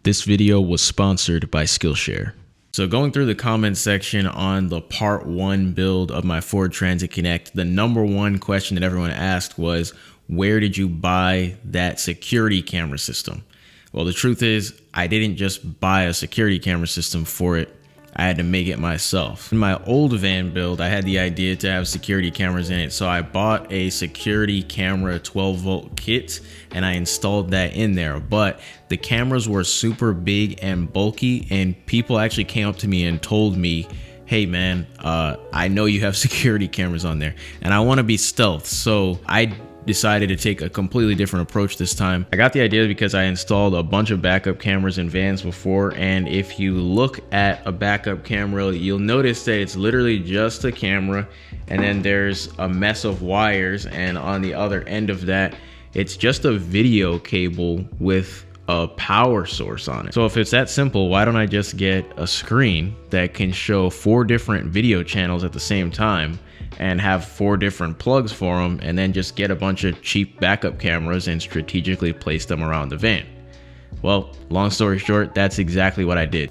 This video was sponsored by Skillshare. So going through the comments section on the part 1 build of my Ford Transit Connect, the number one question that everyone asked was, where did you buy that security camera system? Well, the truth is, I didn't just buy a security camera system for it. I had to make it myself. In my old van build, I had the idea to have security cameras in it. So I bought a security camera 12-volt kit and I installed that in there. But the cameras were super big and bulky, and people actually came up to me and told me, hey man, I know you have security cameras on there and I want to be stealth. So I decided to take a completely different approach this time. I got the idea because I installed a bunch of backup cameras in vans before, and if you look at a backup camera, you'll notice that it's literally just a camera and then there's a mess of wires, and on the other end of that, it's just a video cable with a power source on it. So if it's that simple, why don't I just get a screen that can show 4 different video channels at the same time and have 4 different plugs for them, and then just get a bunch of cheap backup cameras and strategically place them around the van? Well, long story short, that's exactly what I did.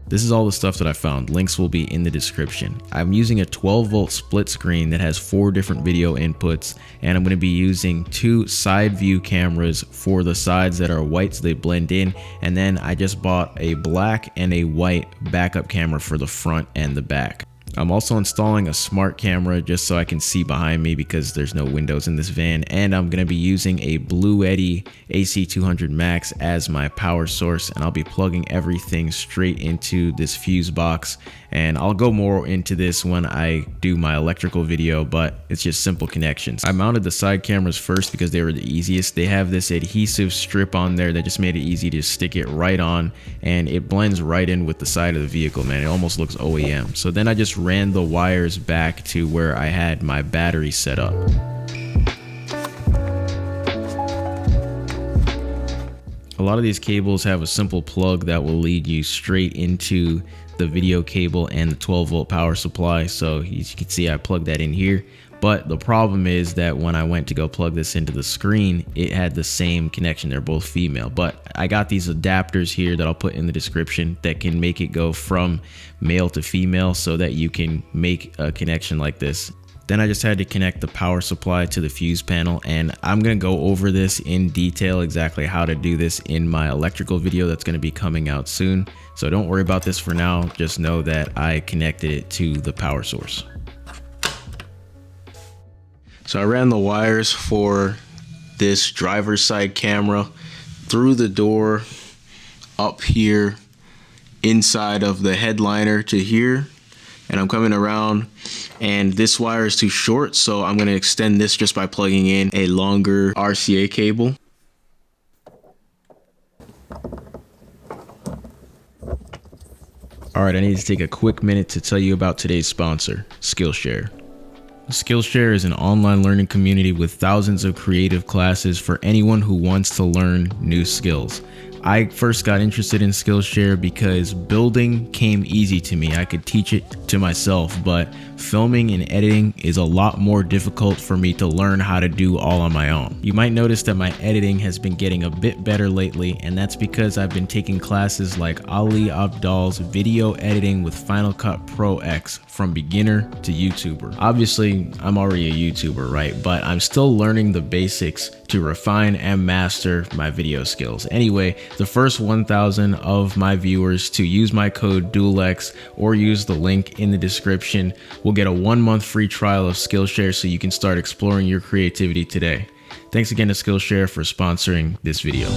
This is all the stuff that I found. Links will be in the description. I'm using a 12-volt split screen that has 4 different video inputs, and I'm going to be using 2 side view cameras for the sides that are white so they blend in, and then I just bought a black and a white backup camera for the front and the back. I'm also installing a smart camera just so I can see behind me because there's no windows in this van, and I'm going to be using a Bluetti AC200 Max as my power source, and I'll be plugging everything straight into this fuse box, and I'll go more into this when I do my electrical video, but it's just simple connections. I mounted the side cameras first because they were the easiest. They have this adhesive strip on there that just made it easy to stick it right on, and it blends right in with the side of the vehicle, man. It almost looks OEM. So then I just ran the wires back to where I had my battery set up. A lot of these cables have a simple plug that will lead you straight into the video cable and the 12-volt power supply. So as you can see, I plugged that in here. But the problem is that when I went to go plug this into the screen, it had the same connection. They're both female, but I got these adapters here that I'll put in the description that can make it go from male to female so that you can make a connection like this. Then I just had to connect the power supply to the fuse panel, and I'm going to go over this in detail exactly how to do this in my electrical video that's going to be coming out soon. So don't worry about this for now. Just know that I connected it to the power source. So I ran the wires for this driver's side camera through the door, up here, inside of the headliner to here, and I'm coming around, and this wire is too short, so I'm going to extend this just by plugging in a longer RCA cable. Alright, I need to take a quick minute to tell you about today's sponsor, Skillshare. Skillshare is an online learning community with thousands of creative classes for anyone who wants to learn new skills. I first got interested in Skillshare because building came easy to me. I could teach it to myself, but filming and editing is a lot more difficult for me to learn how to do all on my own. You might notice that my editing has been getting a bit better lately, and that's because I've been taking classes like Ali Abdal's video editing with Final Cut Pro X from beginner to YouTuber. Obviously, I'm already a YouTuber, right? But I'm still learning the basics to refine and master my video skills. Anyway, the first 1,000 of my viewers to use my code DualEx or use the link in the description will get a 1-month free trial of Skillshare so you can start exploring your creativity today. Thanks again to Skillshare for sponsoring this video.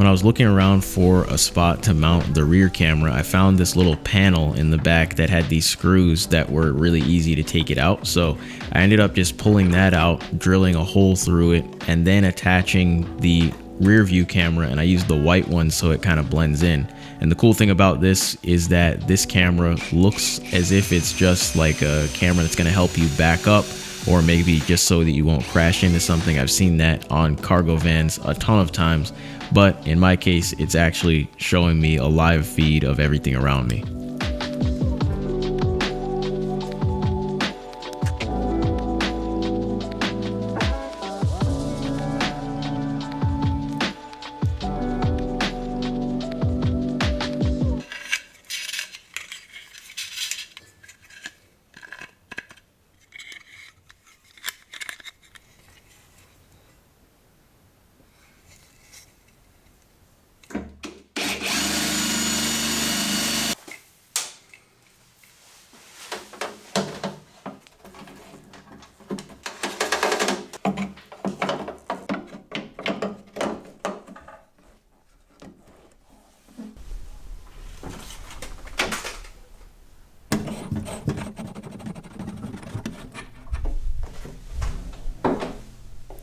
When I was looking around for a spot to mount the rear camera, I found this little panel in the back that had these screws that were really easy to take it out. So I ended up just pulling that out, drilling a hole through it, and then attaching the rear view camera, and I use the white one so it kind of blends in. And the cool thing about this is that this camera looks as if it's just like a camera that's going to help you back up, or maybe just so that you won't crash into something. I've seen that on cargo vans a ton of times, but in my case, it's actually showing me a live feed of everything around me.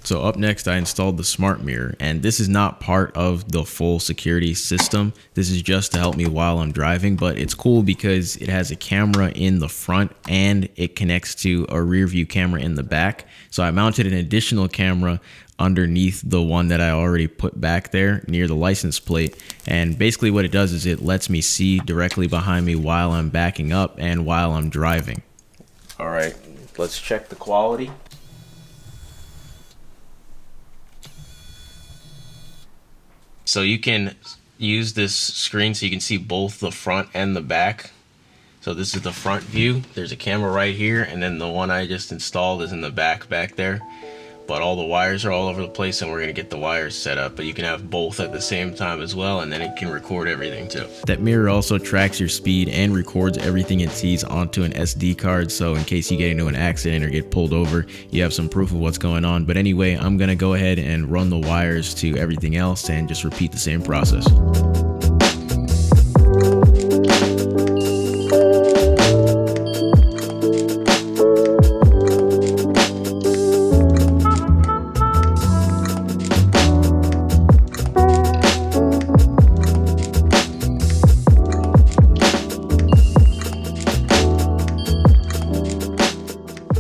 So up next, I installed the smart mirror, and this is not part of the full security system. This is just to help me while I'm driving, but it's cool because it has a camera in the front and it connects to a rear view camera in the back. So I mounted an additional camera underneath the one that I already put back there near the license plate. And basically what it does is it lets me see directly behind me while I'm backing up and while I'm driving. All right, let's check the quality. So you can use this screen so you can see both the front and the back. So this is the front view. There's a camera right here, and then the one I just installed is in the back there. But all the wires are all over the place, and we're gonna get the wires set up. But you can have both at the same time as well, and then it can record everything too. That mirror also tracks your speed and records everything it sees onto an SD card. So in case you get into an accident or get pulled over, you have some proof of what's going on. But anyway, I'm gonna go ahead and run the wires to everything else and just repeat the same process.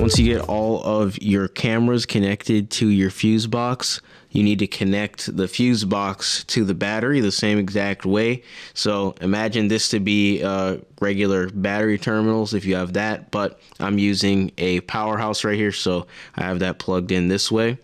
Once you get all of your cameras connected to your fuse box, you need to connect the fuse box to the battery the same exact way. So imagine this to be regular battery terminals if you have that, but I'm using a powerhouse right here, so I have that plugged in this way.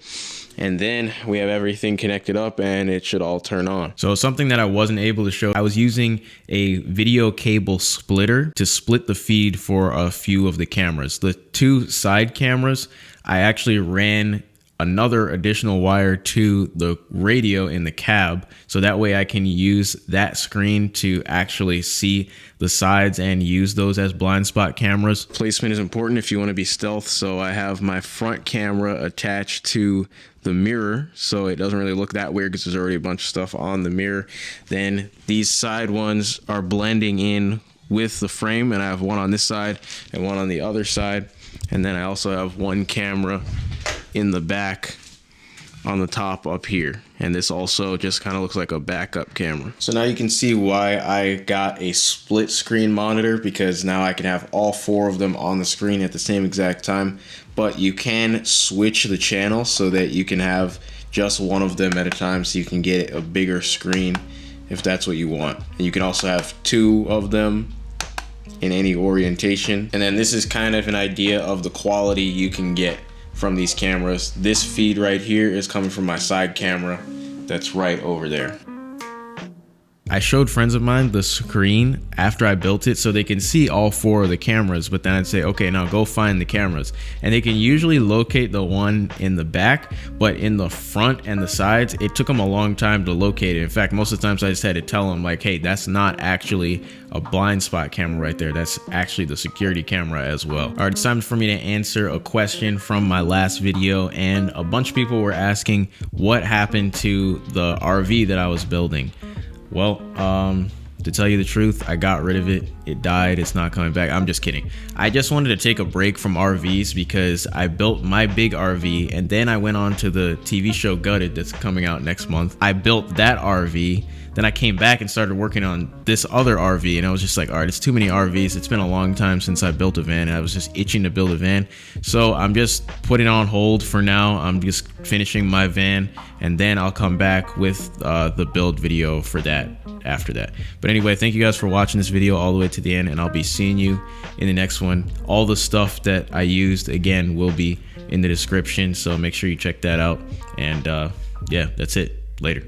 And then we have everything connected up and it should all turn on. So something that I wasn't able to show, I was using a video cable splitter to split the feed for a few of the cameras. The two side cameras, I actually ran another additional wire to the radio in the cab, so that way I can use that screen to actually see the sides and use those as blind spot cameras. Placement is important if you want to be stealth, so I have my front camera attached to the mirror so it doesn't really look that weird because there's already a bunch of stuff on the mirror. Then these side ones are blending in with the frame, and I have one on this side and one on the other side, and then I also have one camera in the back on the top up here, and this also just kind of looks like a backup camera. So now you can see why I got a split screen monitor, because now I can have all four of them on the screen at the same exact time. But you can switch the channel so that you can have just one of them at a time, so you can get a bigger screen if that's what you want. And you can also have two of them in any orientation. And then this is kind of an idea of the quality you can get from these cameras. This feed right here is coming from my side camera that's right over there. I showed friends of mine the screen after I built it so they can see all four of the cameras, but then I'd say, okay, now go find the cameras. And they can usually locate the one in the back, but in the front and the sides, it took them a long time to locate it. In fact, most of the times I just had to tell them like, hey, that's not actually a blind spot camera right there. That's actually the security camera as well. All right, it's time for me to answer a question from my last video, and a bunch of people were asking what happened to the RV that I was building. Well, to tell you the truth, I got rid of it. it died, it's not coming back. I'm just kidding. I just wanted to take a break from RVs because I built my big RV and then I went on to the TV show Gutted that's coming out next month. I built that RV. Then I came back and started working on this other RV, and I was just like, all right, it's too many RVs. It's been a long time since I built a van, and I was just itching to build a van. So I'm just putting it on hold for now. I'm just finishing my van, and then I'll come back with the build video for that after that. But anyway, thank you guys for watching this video all the way to the end, and I'll be seeing you in the next one. All the stuff that I used, again, will be in the description, so make sure you check that out. And yeah, that's it. Later.